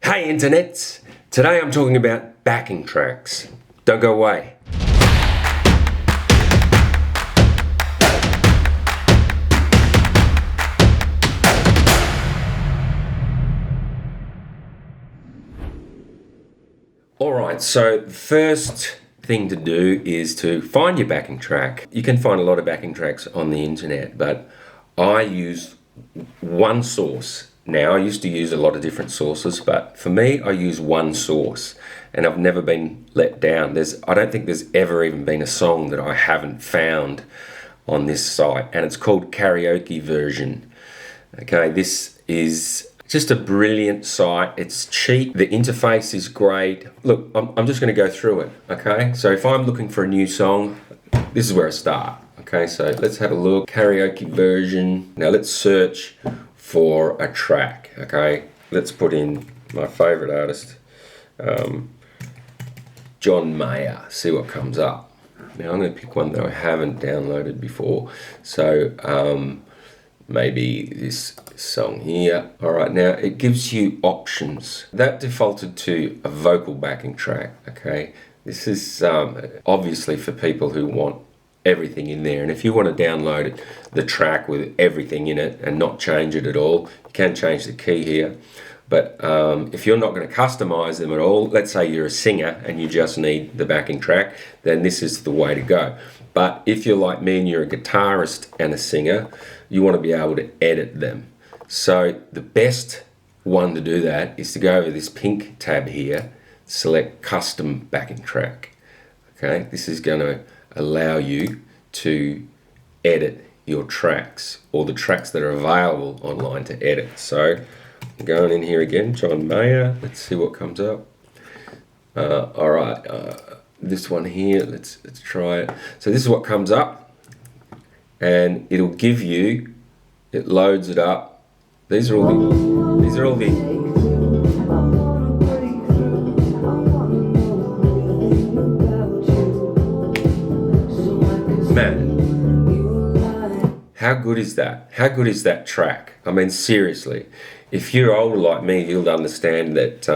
Hey Internet! Today I'm talking about backing tracks. Don't go away. Alright, so the first thing to do is to find your backing track. You can find a lot of backing tracks on the internet, but I use one source. Now, I used to use a lot of different sources, but for me, I use one source, and I've never been let down. I don't think there's ever even been a song that I haven't found on this site, and it's called Karaoke Version. Okay, this is just a brilliant site. It's cheap. The interface is great. Look, I'm just going to go through it, okay? So if I'm looking for a new song, this is where I start. Okay, so let's have a look. Karaoke Version. Now let's search for a track, okay? Let's put in my favorite artist, John Mayer, see what comes up. Now I'm going to pick one that I haven't downloaded before. So maybe this song here. All right, now it gives you options. That defaulted to a vocal backing track, okay? This is obviously for people who want everything in there, and if you want to download the track with everything in it and not change it at all, you can change the key here. But if you're not going to customize them at all, let's say you're a singer and you just need the backing track, then this is the way to go. But if you're like me and you're a guitarist and a singer, you want to be able to edit them. So the best one to do that is to go over this pink tab here, select custom backing track. Okay, this is going to allow you to edit your tracks, or the tracks that are available online to edit. So I'm going in here again, John Mayer. Let's see what comes up. All right, this one here. Let's try it. So this is what comes up, and it'll give you. It loads it up. These are all the. Man, how good is that? How good is that track? I mean, seriously, if you're older like me, you'll understand that,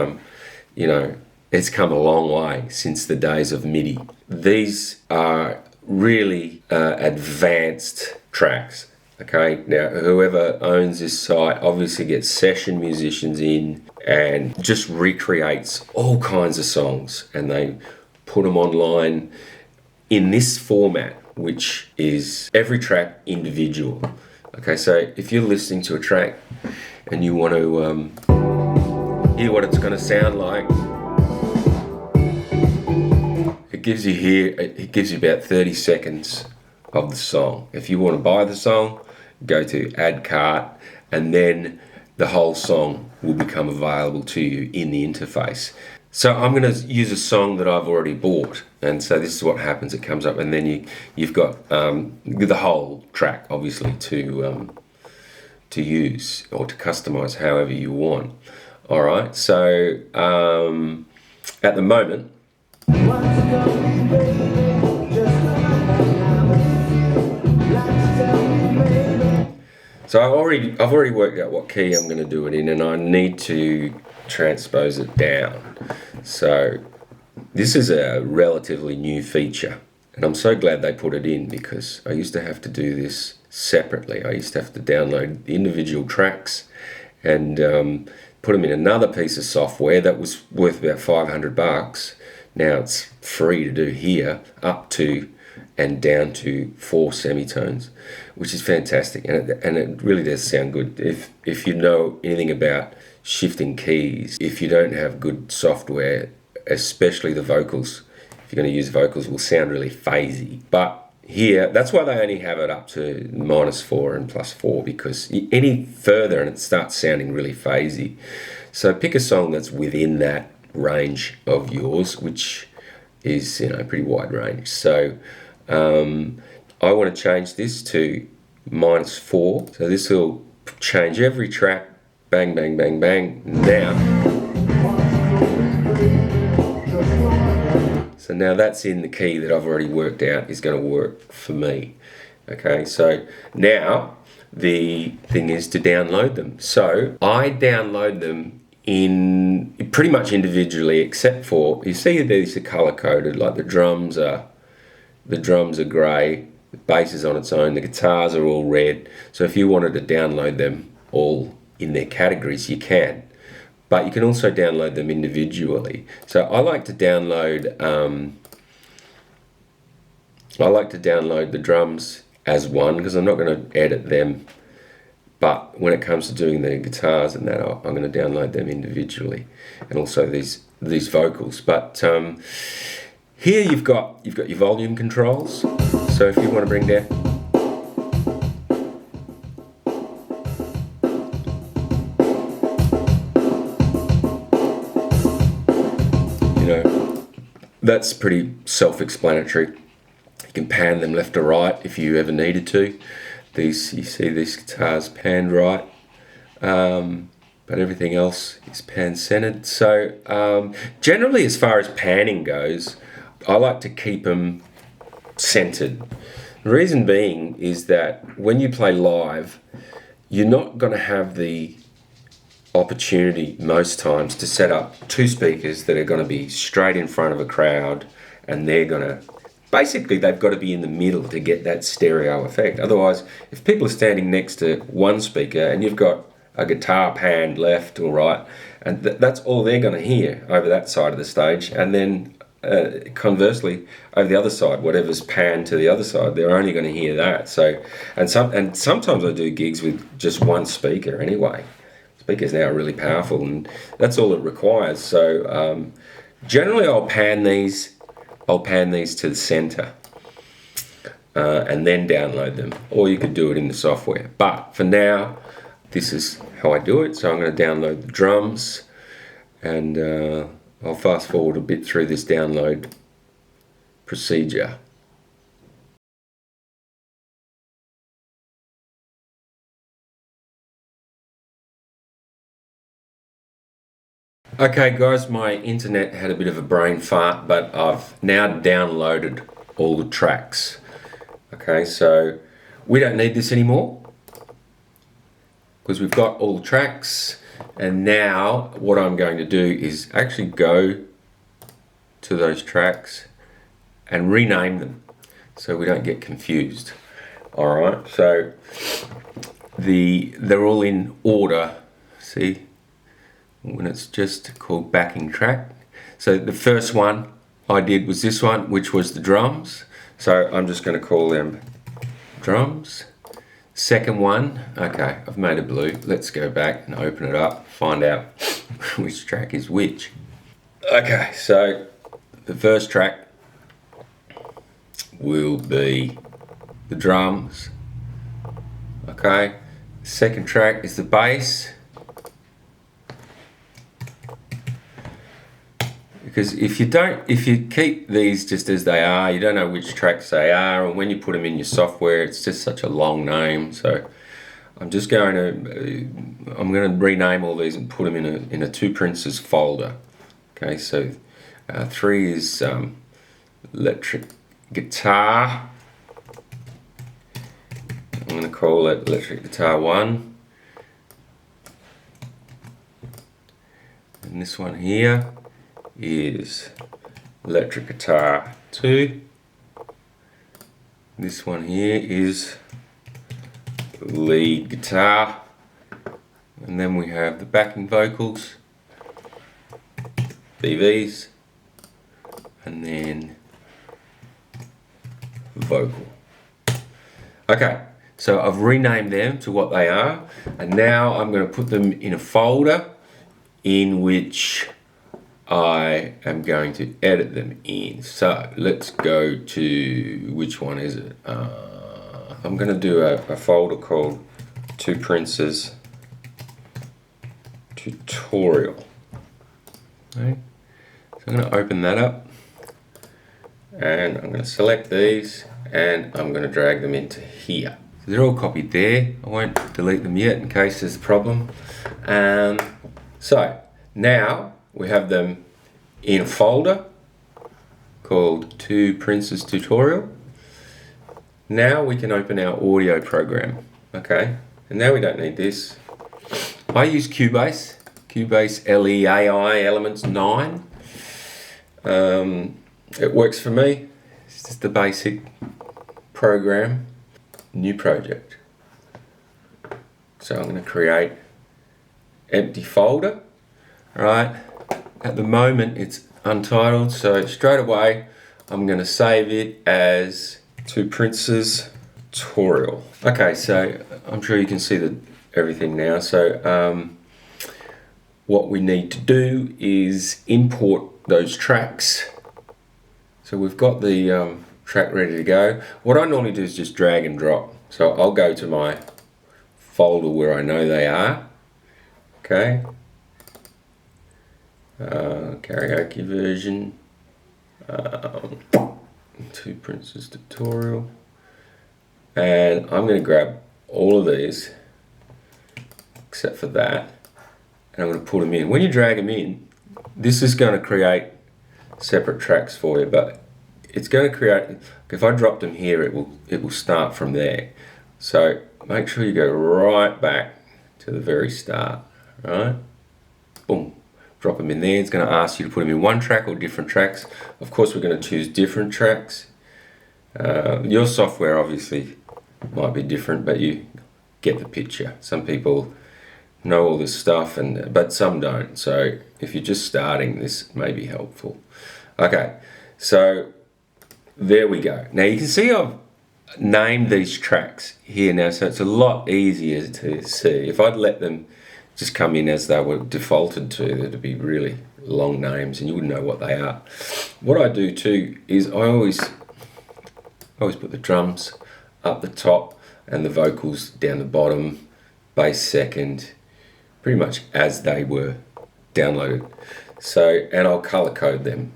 it's come a long way since the days of MIDI. These are really advanced tracks. Okay, now whoever owns this site obviously gets session musicians in and just recreates all kinds of songs, and they put them online in this format, which is every track individual. Okay, so if you're listening to a track and you want to hear what it's going to sound like, it gives you about 30 seconds of the song. If you want to buy the song, go to add cart, and then the whole song will become available to you in the interface. So I'm going to use a song that I've already bought, and so this is what happens. It comes up, and then you've got the whole track, obviously, to use or to customize however you want. All right. So at the moment, so I've already worked out what key I'm going to do it in, and I need to transpose it down. So this is a relatively new feature, and I'm so glad they put it in, because I used to have to do this separately. I used to have to download the individual tracks and put them in another piece of software that was worth about $500. Now it's free to do here, up to and down to 4 semitones, which is fantastic, and it really does sound good. If you know anything about shifting keys, if you don't have good software, especially the vocals, if you're going to use vocals, will sound really phasey. But here, that's why they only have it up to -4 and +4, because any further and it starts sounding really phasey. So pick a song that's within that range of yours, which is pretty wide range. So I want to change this to -4. So this will change every track. Bang, bang, bang, bang. Now. So now that's in the key that I've already worked out is going to work for me. Okay, so now the thing is to download them. So I download them pretty much individually, except for, you see these are color coded, like the drums are grey, the bass is on its own, the guitars are all red. So if you wanted to download them all in their categories, you can. But you can also download them individually. So I like to download the drums as one, because I'm not going to edit them. But when it comes to doing the guitars and that, I'm going to download them individually, and also these vocals. But here you've got your volume controls. So if you want to bring down, that's pretty self-explanatory. You can pan them left to right if you ever needed to. You see these guitars panned right, but everything else is pan-centered. So generally, as far as panning goes, I like to keep them centered. The reason being is that when you play live, you're not going to have the opportunity most times to set up two speakers that are going to be straight in front of a crowd, and they've got to be in the middle to get that stereo effect. Otherwise, if people are standing next to one speaker and you've got a guitar panned left or right, and that's all they're going to hear over that side of the stage, and then conversely over the other side, whatever's panned to the other side, they're only going to hear that. So, and sometimes I do gigs with just one speaker anyway. Speakers now are really powerful, and that's all it requires. So generally I'll pan these to the center and then download them, or you could do it in the software. But for now, this is how I do it. So I'm going to download the drums, and I'll fast forward a bit through this download procedure. Okay guys, my internet had a bit of a brain fart, but I've now downloaded all the tracks. Okay, so we don't need this anymore because we've got all the tracks, and now what I'm going to do is actually go to those tracks and rename them so we don't get confused. Alright, so they're all in order, see? When it's just called backing track. So the first one I did was this one, which was the drums. So I'm just going to call them drums. Second one, okay, I've made it blue. Let's go back and open it up, find out which track is which. Okay, so the first track will be the drums. Okay, second track is the bass. Because if you keep these just as they are, you don't know which tracks they are, and when you put them in your software, it's just such a long name. So I'm going to rename all these and put them in a Two Princes folder. Okay, so 3 is electric guitar. I'm going to call it electric guitar 1, and this one here is electric guitar 2. This one here is lead guitar, and then we have the backing vocals, BVs, and then vocal. Okay, so I've renamed them to what they are, and now I'm going to put them in a folder in which I am going to edit them in. So let's go to, which one is it? I'm going to do a folder called Two Princes Tutorial. Okay. So I'm going to open that up, and I'm going to select these, and I'm going to drag them into here. So they're all copied there. I won't delete them yet in case there's a problem. So now we have them in a folder called Two Princes Tutorial. Now we can open our audio program. Okay, and now we don't need this. I use Cubase Cubase LEAI Elements 9. It works for me. It's just the basic program. New project. So I'm going to create empty folder. Right. At the moment it's untitled, so straight away I'm going to save it as To Princes Tutorial. Okay, so I'm sure you can see everything now. So what we need to do is import those tracks. So we've got the track ready to go. What I normally do is just drag and drop. So I'll go to my folder where I know they are. Okay. Karaoke version. To Princes Tutorial. And I'm going to grab all of these except for that, and I'm going to put them in. When you drag them in, this is going to create separate tracks for you, but it's going to create, if I drop them here, it will start from there. So make sure you go right back to the very start, right? Boom, drop them in there. It's going to ask you to put them in one track or different tracks. Of course, we're going to choose different tracks. Your software obviously might be different, but you get the picture. Some people know all this stuff, but some don't. So if you're just starting, this may be helpful. Okay, so there we go. Now you can see I've named these tracks here now, so it's a lot easier to see. If I'd let them just come in as they were defaulted to, there'd be really long names and you wouldn't know what they are. What I do too is I always put the drums up the top and the vocals down the bottom, bass second, pretty much as they were downloaded. So, and I'll color code them.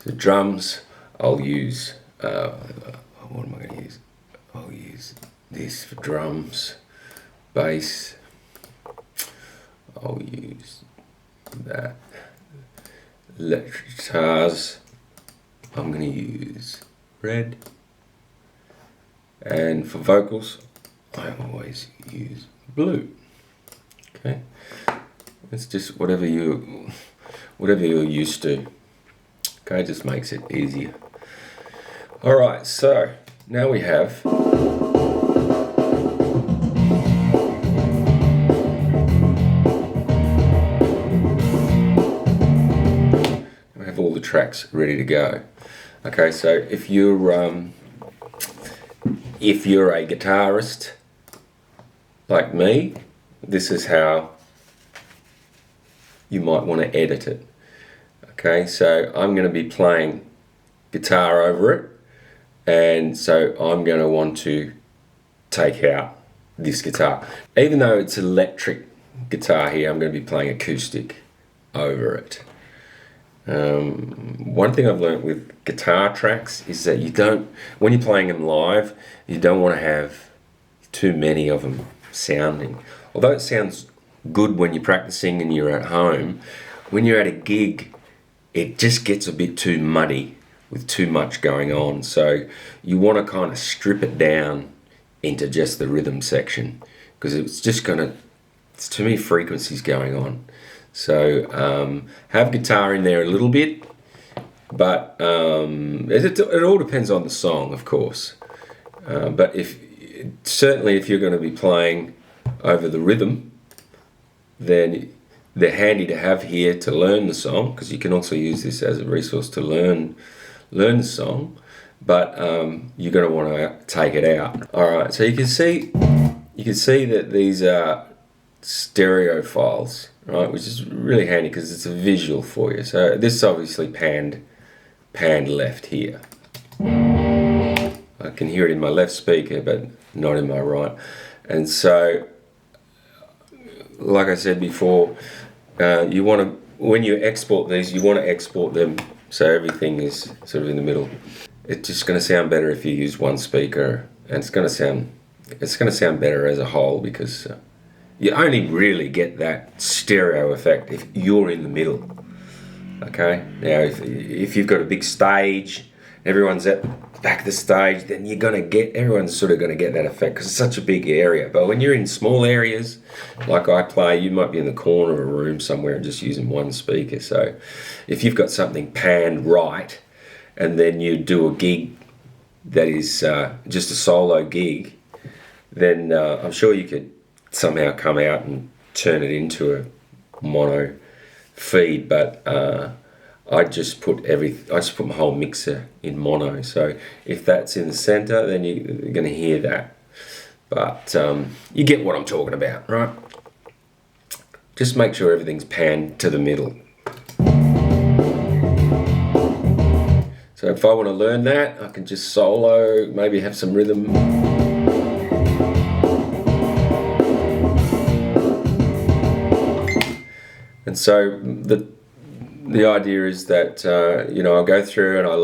The drums, I'll use, what am I going to use? I'll use this for drums. Bass, I'll use that. Electric guitars, I'm going to use red. And for vocals, I always use blue. Okay, it's just whatever you're used to. Okay, just makes it easier. All right, so now we have all the tracks ready to go. Okay, so if you're a guitarist like me, this is how you might want to edit it. Okay, so I'm going to be playing guitar over it, and so I'm going to want to take out this guitar. Even though it's electric guitar here, I'm going to be playing acoustic over it. One thing I've learned with guitar tracks is that when you're playing them live, you don't want to have too many of them sounding. Although it sounds good when you're practicing and you're at home, when you're at a gig, it just gets a bit too muddy with too much going on. So you want to kind of strip it down into just the rhythm section, because it's too many frequencies going on. So have guitar in there a little bit, but it all depends on the song, of course. But certainly if you're going to be playing over the rhythm, then they're handy to have here to learn the song, because you can also use this as a resource to learn the song. But you're going to want to take it out. All right, so you can see that these are stereo files, right, which is really handy because it's a visual for you. So this is obviously panned left here. I can hear it in my left speaker, but not in my right. And so, like I said before, when you export these, you want to export them so everything is sort of in the middle. It's just going to sound better if you use one speaker, and it's going to sound better as a whole, because you only really get that stereo effect if you're in the middle. Okay, now if you've got a big stage everyone's at the back of the stage, then everyone's sort of going to get that effect because it's such a big area. But when you're in small areas, like I play, you might be in the corner of a room somewhere and just using one speaker. So if you've got something panned right, and then you do a gig that is just a solo gig, then I'm sure you could somehow come out and turn it into a mono feed. But I just put my whole mixer in mono. So if that's in the center, then you're going to hear that. But you get what I'm talking about, right? Just make sure everything's panned to the middle. So if I want to learn that, I can just solo, maybe have some rhythm. And so the idea is that I'll go through and I'll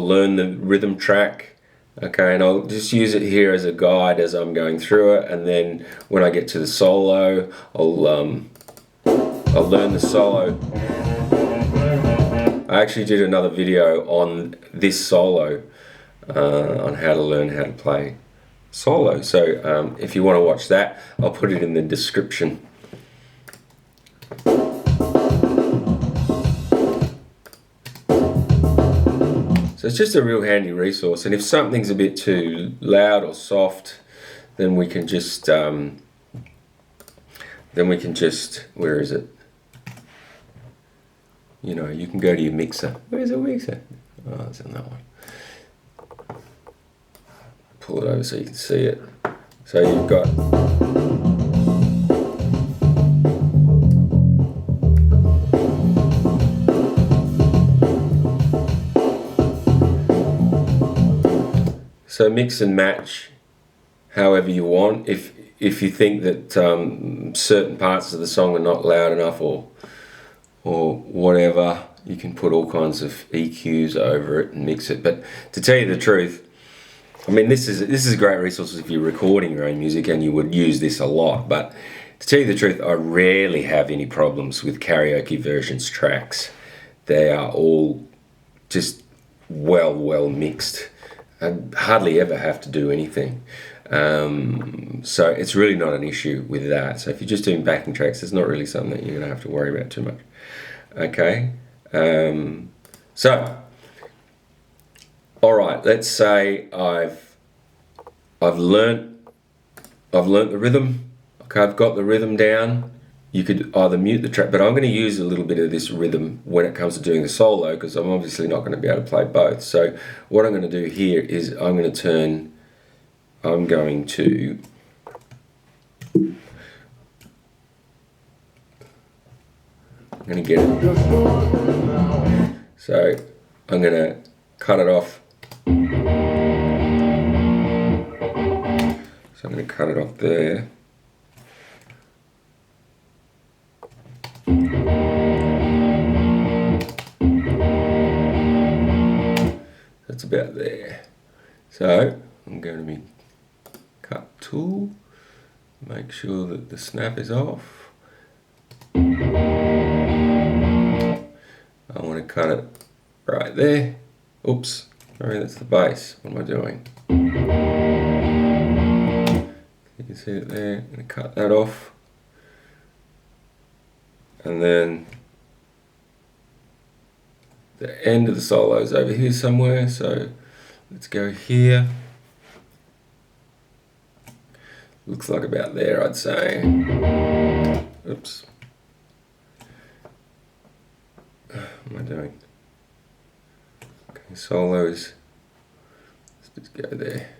learn the rhythm track, okay, and I'll just use it here as a guide as I'm going through it. And then when I get to the solo, I'll learn the solo. I actually did another video on this solo, on how to learn how to play solo. So if you want to watch that, I'll put it in the description. So it's just a real handy resource. And if something's a bit too loud or soft, then we can just, where is it? You can go to your mixer. Where's the mixer? Oh, it's in that one. Pull it over so you can see it. So you've got mix and match however you want. If you think that certain parts of the song are not loud enough or whatever, you can put all kinds of EQs over it and mix it. But to tell you the truth, I mean, this is a great resource if you're recording your own music, and you would use this a lot. But to tell you the truth, I rarely have any problems with Karaoke Versions tracks. They are all just well mixed. I hardly ever have to do anything. So it's really not an issue with that. So if you're just doing backing tracks, it's not really something that you're going to have to worry about too much. Okay. So, all right. Let's say I've learnt the rhythm. Okay, I've got the rhythm down. You could either mute the track, but I'm going to use a little bit of this rhythm when it comes to doing the solo, because I'm obviously not going to be able to play both. So what I'm going to do here is I'm going to get it. So I'm going to cut it off. So I'm going to cut it off there. That's about there. So I'm going to be cut tool, make sure that the snap is off. I want to cut it right there. Oops, sorry, that's the bass. What am I doing? You can see it there. I'm going to cut that off. And then the end of the solo is over here somewhere, so let's go here. Looks like about there, I'd say. Oops. What am I doing? Okay, solos. Let's just go there.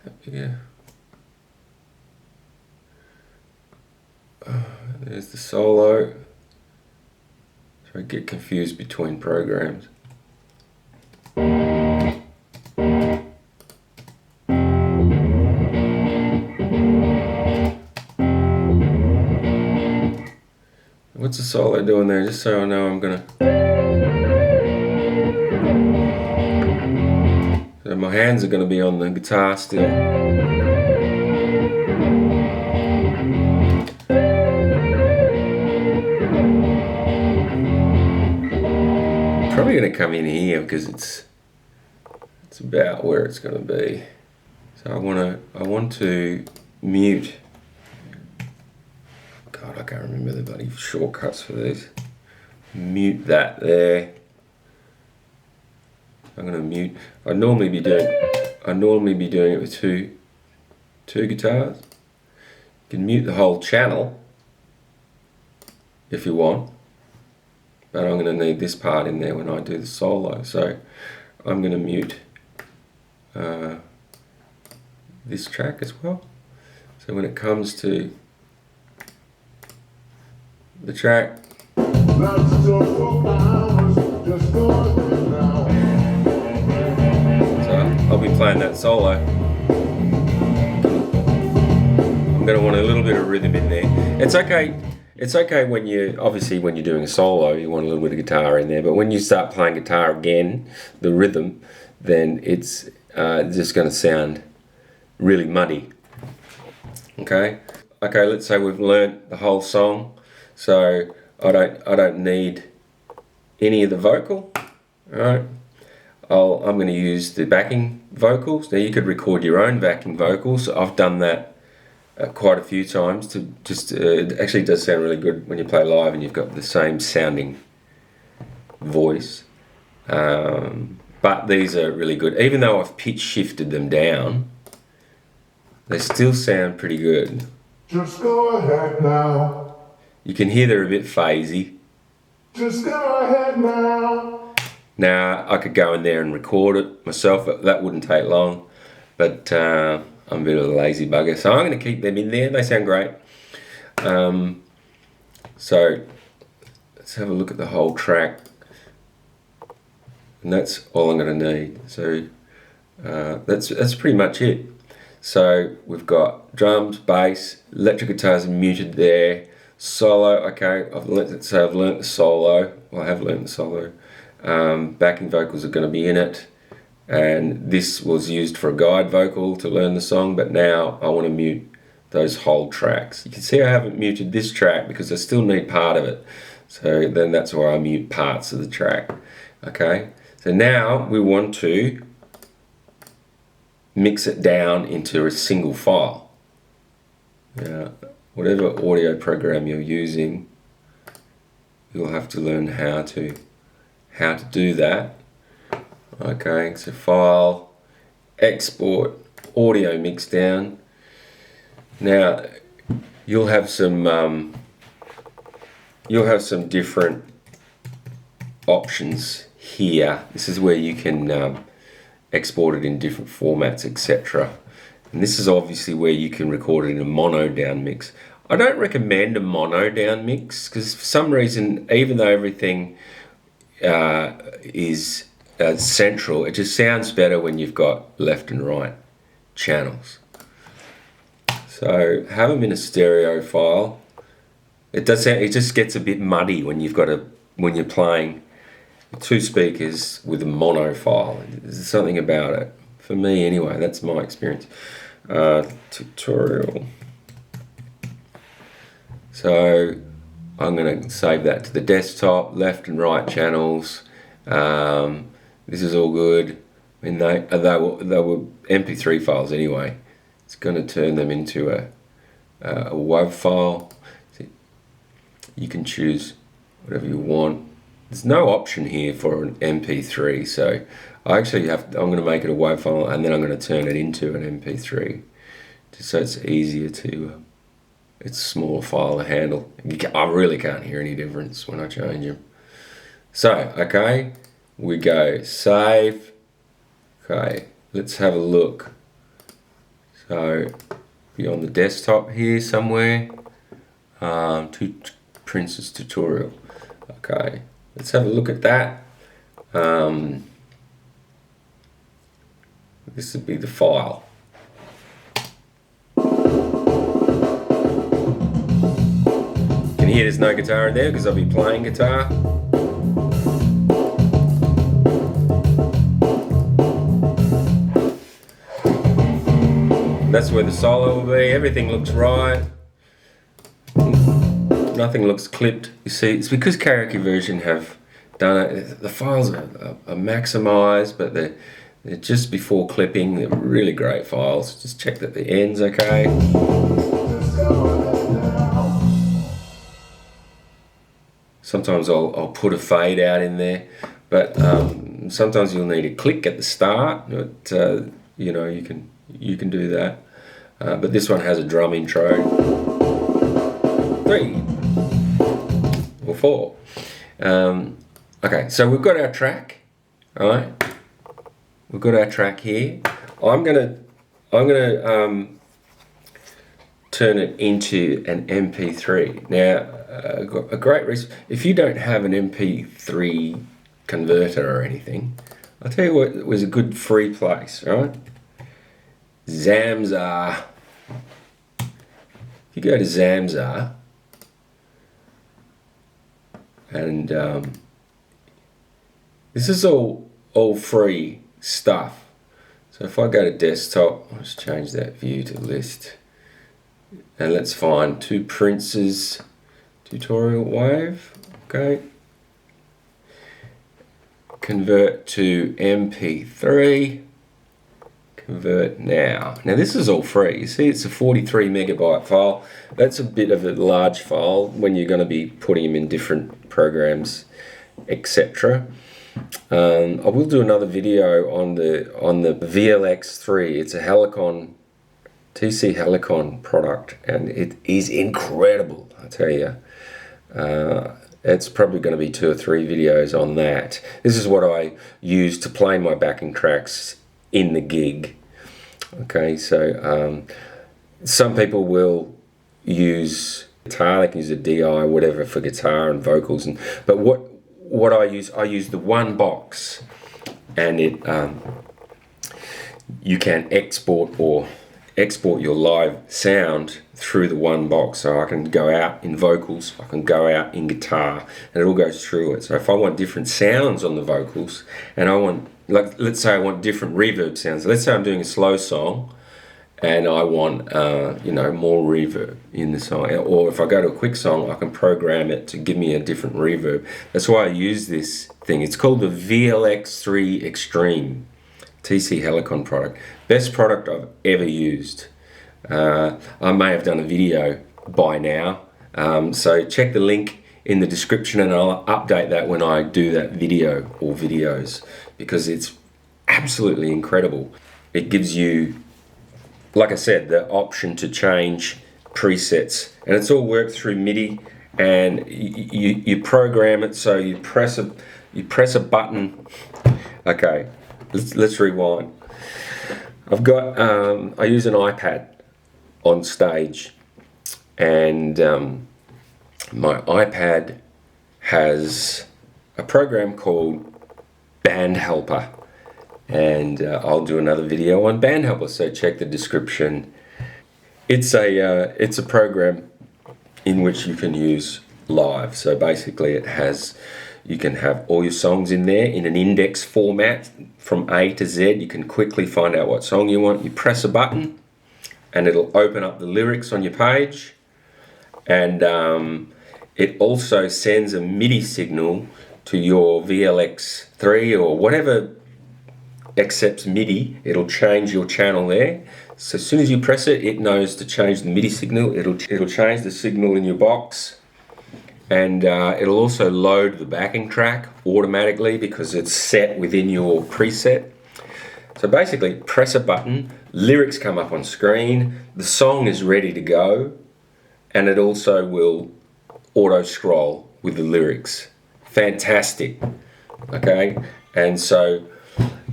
Up here. There's the solo. So I get confused between programs. What's the solo doing there? Just so I know I'm gonna. So my hands are gonna be on the guitar still. probably going to come in here because it's about where it's going to be. So I want to mute. God, I can't remember the bloody shortcuts for this. Mute that there. I'm going to mute. I'd normally be doing it with two guitars. You can mute the whole channel if you want, but I'm going to need this part in there when I do the solo. So I'm going to mute this track as well. So when it comes to the track, so I'll be playing that solo. I'm going to want a little bit of rhythm in there. It's okay. It's okay when obviously when you're doing a solo, you want a little bit of guitar in there. But when you start playing guitar again, the rhythm, then it's just going to sound really muddy. Okay. Let's say we've learnt the whole song, so I don't need any of the vocal. All right. I'm going to use the backing vocals. Now you could record your own backing vocals. I've done that quite a few times to just it actually does sound really good when you play live and you've got the same sounding voice, but these are really good. Even though I've pitch shifted them down, they still sound pretty good. Just go ahead now. You can hear they're a bit phasey. Just go ahead now. Now I could go in there and record it myself, but that wouldn't take long, but I'm a bit of a lazy bugger, so I'm going to keep them in there. They sound great. So let's have a look at the whole track, and that's all I'm going to need. So that's pretty much it. So we've got drums, bass, electric guitars are muted there, solo. Okay, I've learnt the solo. Well, I have learnt the solo. Backing vocals are going to be in it. And this was used for a guide vocal to learn the song, but now I want to mute those whole tracks. You can see I haven't muted this track because I still need part of it. So then that's why I mute parts of the track. Okay, so now we want to mix it down into a single file. Now, whatever audio program you're using, you'll have to learn how to do that. Okay, so file, export, audio mix down. Now you'll have some different options here. This is where you can export it in different formats, etc. And this is obviously where you can record it in a mono down mix. I don't recommend a mono down mix because for some reason, even though everything is central, it just sounds better when you've got left and right channels. So have them in a stereo file. It just gets a bit muddy when when you're playing two speakers with a mono file. There's something about it. For me anyway, that's my experience. Tutorial. So I'm going to save that to the desktop, left and right channels. This is all good. I mean, they were MP3 files anyway. It's going to turn them into a WAV file. You can choose whatever you want. There's no option here for an MP3, so I'm going to make it a WAV file and then I'm going to turn it into an MP3, just so it's easier to. It's a smaller file to handle. I really can't hear any difference when I change them. So, okay, we go save. Okay, let's have a look. So, be on the desktop here somewhere. To Prince's tutorial. Okay, let's have a look at that. This would be the file. You can hear there's no guitar in there because I'll be playing guitar. That's where the solo will be. Everything looks right. Nothing looks clipped. You see, it's because Karaoke Version have done it. The files are maximized, but they're just before clipping. They're really great files. Just check that the end's okay. Just go ahead now. Sometimes I'll put a fade out in there, but sometimes you'll need a click at the start. But you know, you can do that. But this one has a drum intro. 3 or 4. Okay, so we've got our track. All right, we've got our track here. I'm gonna turn it into an MP3. Now, a great reason, if you don't have an MP3 converter or anything, I'll tell you what was a good free place, right? Zamza. If you go to Zamza, and this is all free stuff. So if I go to desktop, I'll just change that view to list. And let's find 2 Princes tutorial wave. Okay. Convert to MP3. Convert now. Now this is all free. You see, it's a 43 megabyte file. That's a bit of a large file when you're going to be putting them in different programs, etc. I will do another video on the VLX3. It's a Helicon, TC Helicon product, and it is incredible, I tell you. It's probably going to be 2 or 3 videos on that. This is what I use to play my backing tracks in the gig. Okay, so some people will use guitar. They can use a DI, whatever, for guitar and vocals. But what I use the one box, and it you can export your live sound through the one box. So I can go out in vocals, I can go out in guitar, and it all goes through it. So if I want different sounds on the vocals, and I want, like, let's say I want different reverb sounds. Let's say I'm doing a slow song, and I want you know, more reverb in the song. Or if I go to a quick song, I can program it to give me a different reverb. That's why I use this thing. It's called the VLX3 Extreme. TC Helicon product. Best product I've ever used. I may have done a video by now, so check the link in the description and I'll update that when I do that video or videos, because it's absolutely incredible. It gives you, like I said, the option to change presets, and it's all worked through MIDI, and you program it. So you press a button. Okay, let's rewind. I've got I use an iPad on stage, and my iPad has a program called Band Helper, and I'll do another video on Band Helper, so check the description. It's a program in which you can use live. So basically you can have all your songs in there in an index format from A to Z. You can quickly find out what song you want. You press a button and it'll open up the lyrics on your page, and it also sends a MIDI signal to your VLX3 or whatever accepts MIDI. It'll change your channel there. So as soon as you press it, it knows to change the MIDI signal. It'll change the signal in your box, and it'll also load the backing track automatically because it's set within your preset. So basically, press a button, lyrics come up on screen, the song is ready to go, and it also will auto scroll with the lyrics. Fantastic. Okay, and so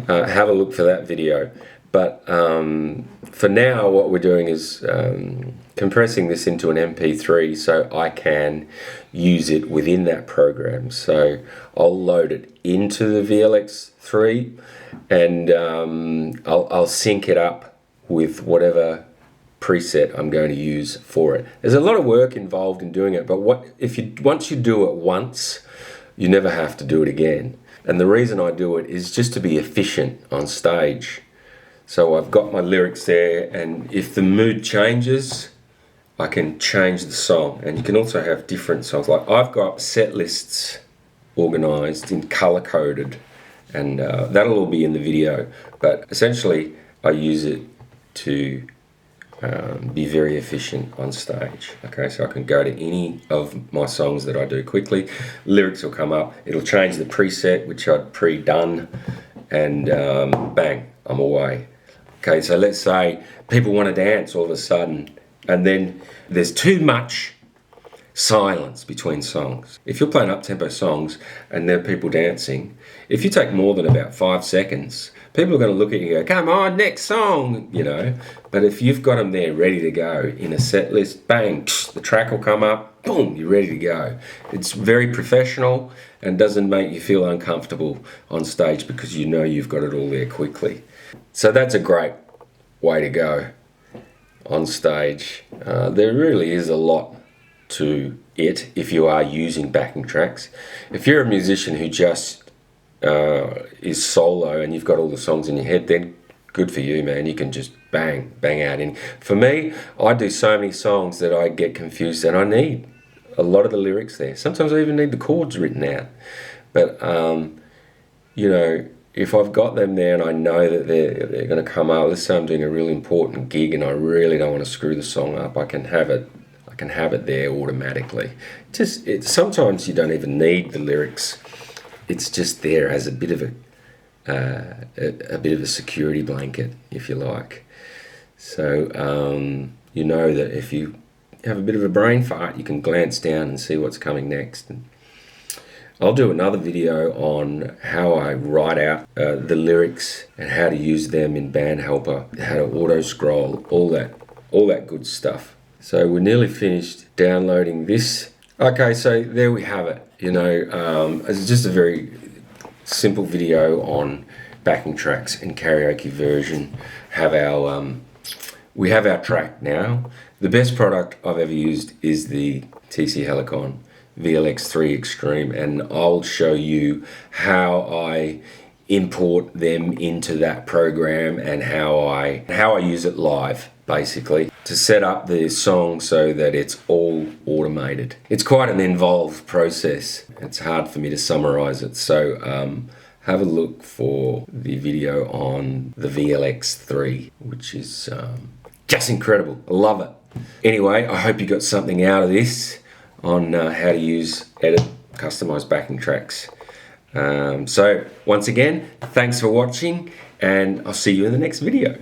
have a look for that video. But for now, what we're doing is compressing this into an MP3 so I can use it within that program. So I'll load it into the VLX3, and I'll sync it up with whatever preset I'm going to use for it. There's a lot of work involved in doing it, but once you do it once, you never have to do it again. And the reason I do it is just to be efficient on stage. So I've got my lyrics there, and if the mood changes, I can change the song. And you can also have different songs. Like I've got set lists organized and color coded, and that'll all be in the video. But essentially, I use it to be very efficient on stage. Okay, so I can go to any of my songs that I do quickly, lyrics will come up, it'll change the preset which I'd pre-done, and bang, I'm away. Okay, so let's say people want to dance all of a sudden, and then there's too much silence between songs. If you're playing up-tempo songs and there are people dancing, if you take more than about 5 seconds, people are going to look at you and go, come on, next song, you know. But if you've got them there ready to go in a set list, bang, the track will come up, boom, you're ready to go. It's very professional and doesn't make you feel uncomfortable on stage because you know you've got it all there quickly. So that's a great way to go on stage. There really is a lot to it if you are using backing tracks. If you're a musician who just is solo and you've got all the songs in your head, then good for you, man. You can just bang out in. For me, I do so many songs that I get confused and I need a lot of the lyrics there. Sometimes I even need the chords written out. But you know, if I've got them there and I know that they're going to come out, let's say I'm doing a really important gig and I really don't want to screw the song up, I can have it there automatically. Sometimes you don't even need the lyrics. It's just there as a bit of a security blanket, if you like. So you know that if you have a bit of a brain fart, you can glance down and see what's coming next. And I'll do another video on how I write out the lyrics and how to use them in Band Helper, how to auto scroll, all that good stuff. So we're nearly finished downloading this. Okay, so there we have it. You know, it's just a very simple video on backing tracks and karaoke version. We have our track now. The best product I've ever used is the TC Helicon VLX3 Extreme, and I'll show you how I import them into that program and how I use it live, basically, to set up the song so that it's all automated. It's quite an involved process. It's hard for me to summarize it, so have a look for the video on the VLX3, which is just incredible. I love it. Anyway, I hope you got something out of this on how to use, edit, customize backing tracks. So once again, thanks for watching, and I'll see you in the next video.